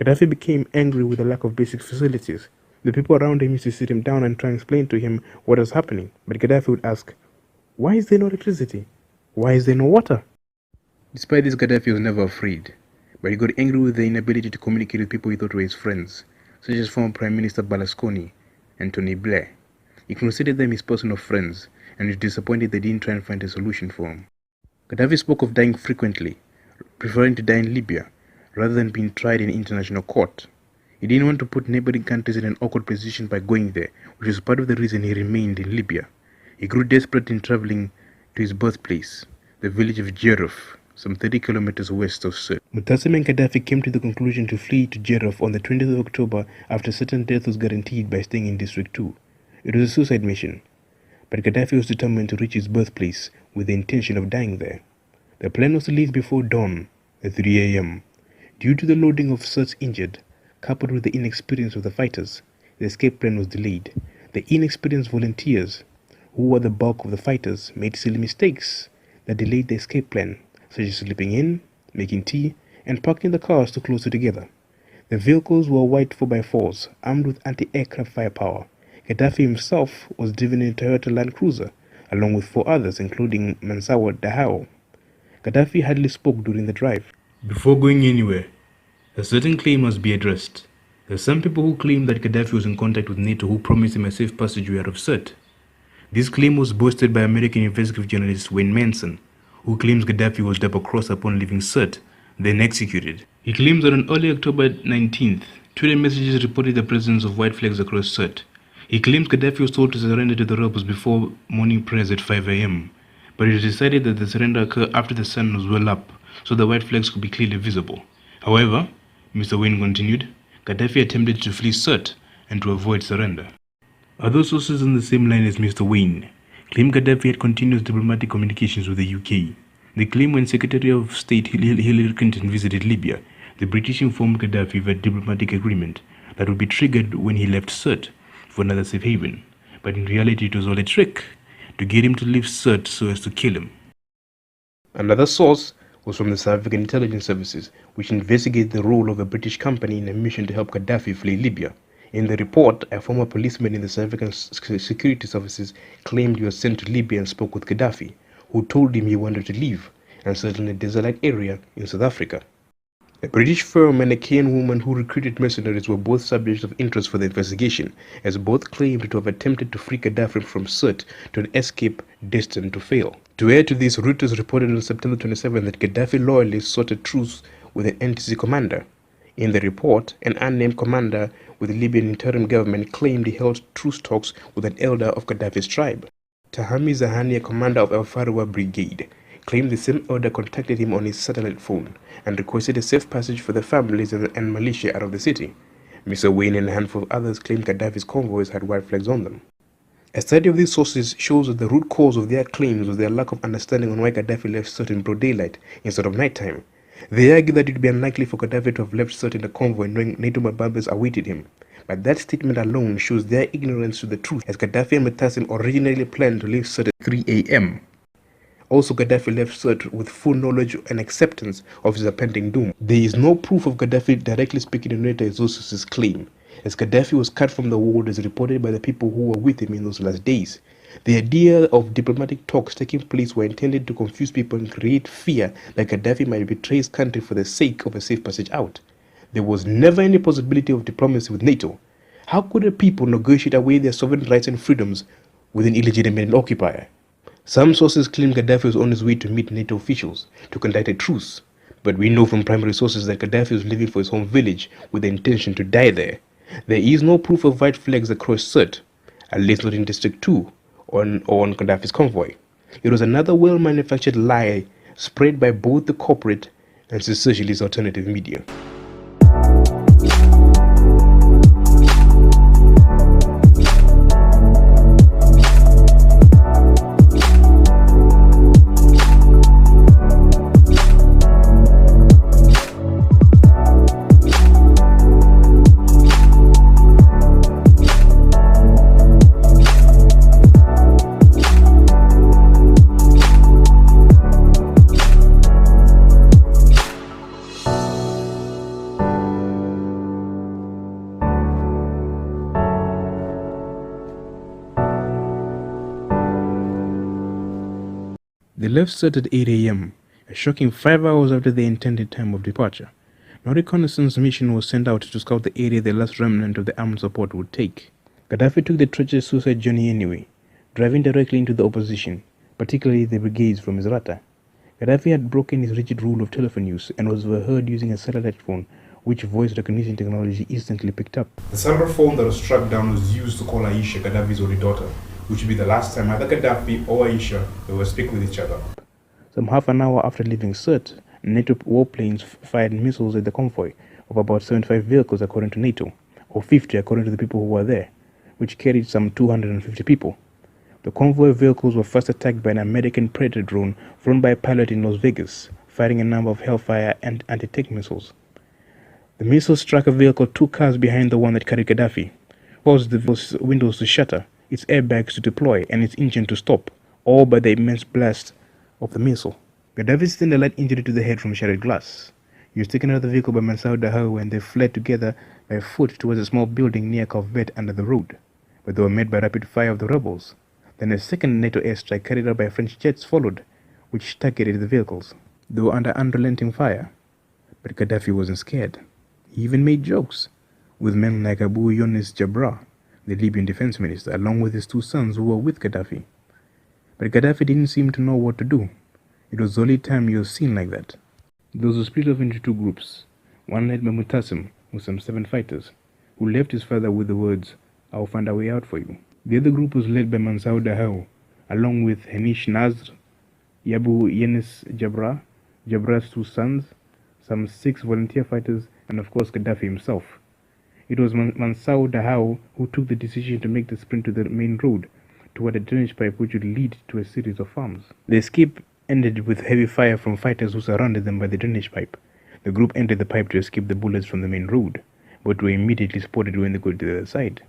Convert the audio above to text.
Gaddafi became angry with the lack of basic facilities. The people around him used to sit him down and try and explain to him what was happening, but Gaddafi would ask, "Why is there no electricity? Why is there no water?" Despite this, Gaddafi was never afraid, but he got angry with the inability to communicate with people he thought were his friends, such as former Prime Minister Berlusconi and Tony Blair. He considered them his personal friends, and was disappointed they didn't try and find a solution for him. Gaddafi spoke of dying frequently, preferring to die in Libya, rather than being tried in international court. He didn't want to put neighboring countries in an awkward position by going there, which was part of the reason he remained in Libya. He grew desperate in traveling to his birthplace, the village of Jeruf, some 30 kilometers west of Sirte. Mutassim and Gaddafi came to the conclusion to flee to Jeruf on the 20th of October after certain death was guaranteed by staying in District 2. It was a suicide mission, but Gaddafi was determined to reach his birthplace with the intention of dying there. The plan was to leave before dawn at 3 a.m. Due to the loading of Sirte's injured, coupled with the inexperience of the fighters, the escape plan was delayed. The inexperienced volunteers, who were the bulk of the fighters, made silly mistakes that delayed the escape plan, such as sleeping in, making tea, and parking the cars too closely together. The vehicles were white 4x4s, armed with anti-aircraft firepower. Gaddafi himself was driven in a Toyota Land Cruiser, along with 4 others, including Mansawa Dahao. Gaddafi hardly spoke during the drive. Before going anywhere, a certain claim must be addressed. There are some people who claim that Gaddafi was in contact with NATO who promised him a safe passageway out of Sirte. This claim was boasted by American investigative journalist Wayne Manson, who claims Gaddafi was double-crossed upon leaving Sirte, then executed. He claims that on early October 19th, Twitter messages reported the presence of white flags across Sirte. He claims Gaddafi was told to surrender to the rebels before morning prayers at 5 a.m., but it was decided that the surrender occurred after the sun was well up, so the white flags could be clearly visible. However, Mr. Wayne continued, Gaddafi attempted to flee Sirte and to avoid surrender. Other sources on the same line as Mr. Wayne claim Gaddafi had continuous diplomatic communications with the UK. They claim when Secretary of State Hillary Clinton visited Libya, the British informed Gaddafi of a diplomatic agreement that would be triggered when he left Sirte for another safe haven. But in reality, it was all a trick to get him to leave Sirte so as to kill him. Another source was from the South African intelligence services, which investigated the role of a British company in a mission to help Gaddafi flee Libya. In the report, a former policeman in the South African security services claimed he was sent to Libya and spoke with Gaddafi, who told him he wanted to leave and settle in a desert-like area in South Africa. A British firm and a Kenyan woman who recruited mercenaries were both subjects of interest for the investigation, as both claimed to have attempted to free Gaddafi from Sirte to an escape destined to fail. To add to this, Reuters reported on September 27 that Gaddafi loyalists sought a truce with an NTC commander. In the report, an unnamed commander with the Libyan interim government claimed he held truce talks with an elder of Gaddafi's tribe. Tahami Zahani, a commander of Al Farwa Brigade, claimed the same elder contacted him on his satellite phone and requested a safe passage for the families and militia out of the city. Mr. Wayne and a handful of others claimed Gaddafi's convoys had white flags on them. A study of these sources shows that the root cause of their claims was their lack of understanding on why Gaddafi left Sirte in broad daylight instead of nighttime. They argue that it would be unlikely for Gaddafi to have left Sirte in a convoy knowing NATO bombers awaited him. But that statement alone shows their ignorance to the truth, as Gaddafi and Mutassim originally planned to leave Sirte at 3 a.m. Also, Gaddafi left Sirte with full knowledge and acceptance of his impending doom. There is no proof of Gaddafi directly speaking to NATO as those sources claim, as Gaddafi was cut from the world as reported by the people who were with him in those last days. The idea of diplomatic talks taking place were intended to confuse people and create fear that Gaddafi might betray his country for the sake of a safe passage out. There was never any possibility of diplomacy with NATO. How could the people negotiate away their sovereign rights and freedoms with an illegitimate occupier? Some sources claim Gaddafi was on his way to meet NATO officials to conduct a truce, but we know from primary sources that Gaddafi was leaving for his home village with the intention to die there. There is no proof of white flags across Sirte, at least not in District 2 or on Gaddafi's convoy. It was another well-manufactured lie spread by both the corporate and secessionist alternative media. They left Sirte at 8 a.m., a shocking 5 hours after the intended time of departure. No reconnaissance mission was sent out to scout the area the last remnant of the armed support would take. Gaddafi took the treacherous suicide journey anyway, driving directly into the opposition, particularly the brigades from Misrata. Gaddafi had broken his rigid rule of telephone use and was overheard using a satellite phone, which voice recognition technology instantly picked up. The cellular phone that was struck down was used to call Aisha, Gaddafi's only daughter, which would be the last time either Gaddafi or Aisha will speak with each other. Some half an hour after leaving Sirte, NATO warplanes fired missiles at the convoy of about 75 vehicles according to NATO, or 50 according to the people who were there, which carried some 250 people. The convoy vehicles were first attacked by an American Predator drone flown by a pilot in Las Vegas, firing a number of Hellfire and anti-tank missiles. The missile struck a vehicle 2 cars behind the one that carried Gaddafi, caused the windows to shatter, its airbags to deploy, and its engine to stop, all by the immense blast of the missile. Gaddafi sustained a light injury to the head from shattered glass. He was taken out of the vehicle by Mansour Dahou and they fled together by foot towards a small building near Calvet under the road, but they were met by rapid fire of the rebels. Then a second NATO airstrike carried out by French jets followed, which targeted the vehicles. They were under unrelenting fire, but Gaddafi wasn't scared. He even made jokes with men like Abu Younis Jabra, the Libyan defense minister, along with his 2 sons who were with Gaddafi. But Gaddafi didn't seem to know what to do. It was the only time he was seen like that. Those were split off into 2 groups, one led by Mutassim with some 7 fighters, who left his father with the words, "I'll find a way out for you." The other group was led by Mansour Dahou, along with Hanish Nasr, Abu Younis Jabra, Jabra's 2 sons, some 6 volunteer fighters, and of course Gaddafi himself. It was Mansour Dahou who took the decision to make the sprint to the main road, toward a drainage pipe which would lead to a series of farms. The escape ended with heavy fire from fighters who surrounded them by the drainage pipe. The group entered the pipe to escape the bullets from the main road, but were immediately spotted when they got to the other side.